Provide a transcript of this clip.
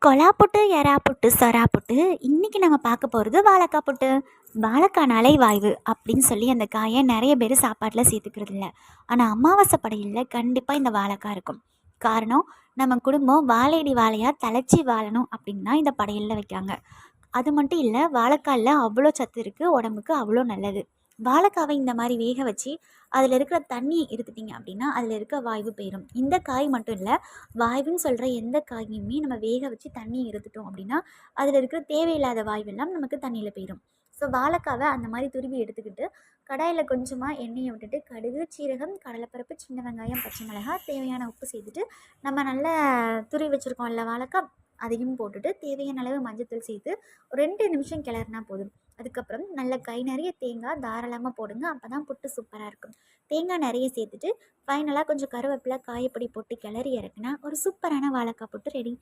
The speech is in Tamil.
கொலா புட்டு, எறா புட்டு, சொறா புட்டு. இன்னைக்கு நம்ம பார்க்க போகிறது வாழைக்காய் புட்டு. வாழைக்கானாலே வாய்வு அப்படின்னு சொல்லி அந்த காயை நிறைய பேர் சாப்பாட்டில் சேர்த்துக்கிறது இல்லை. ஆனால் அமாவாசை படையலில் கண்டிப்பாக இந்த வாழைக்காய் இருக்கும். காரணம், நம்ம குடும்பம் வாழையடி வாழையாக தழைச்சி வாழணும் அப்படின்னா இந்த படையலில் வைக்காங்க. அது மட்டும் இல்லை, வாழைக்காயில் அவ்வளோ சத்து இருக்குது, உடம்புக்கு அவ்வளோ நல்லது. வாழைக்காவை இந்த மாதிரி வேக வச்சு அதில் இருக்கிற தண்ணி எடுத்துட்டிங்க அப்படின்னா அதில் இருக்க வாய்வு போயிடும். இந்த காய் மட்டும் இல்லை, வாய்வுன்னு சொல்கிற எந்த காயுமே நம்ம வேக வச்சு தண்ணி எடுத்துட்டோம் அப்படின்னா அதில் இருக்கிற தேவையில்லாத வாய்வெல்லாம் நமக்கு தண்ணியில் போயிடும். ஸோ வாழைக்காவை அந்த மாதிரி துருவி எடுத்துக்கிட்டு கடாயில் கொஞ்சமாக எண்ணெயை விட்டுட்டு கடுகு, சீரகம், கடலைப்பருப்பு, சின்ன வெங்காயம், பச்சை மிளகாய், தேவையான உப்பு சேர்த்துட்டு நம்ம நல்லா துருவி வச்சுருக்கோம்ல வாழைக்காய், அதையும் போட்டுட்டு தேவையான அளவு மஞ்சத்தூள் சேர்த்து ஒரு 2 நிமிஷம் கிளறினா போதும். அதுக்கப்புறம் நல்ல கை நிறைய தேங்காய் தாராளமாக போடுங்க, அப்போ தான் புட்டு சூப்பராக இருக்கும். தேங்காய் நிறைய சேர்த்துட்டு ஃபைனலாக கொஞ்சம் கருவேப்பிலை, காயப்பொடி போட்டு கிளறி இறக்குனா ஒரு சூப்பரான வாழைக்காய் புட்டு ரெடி.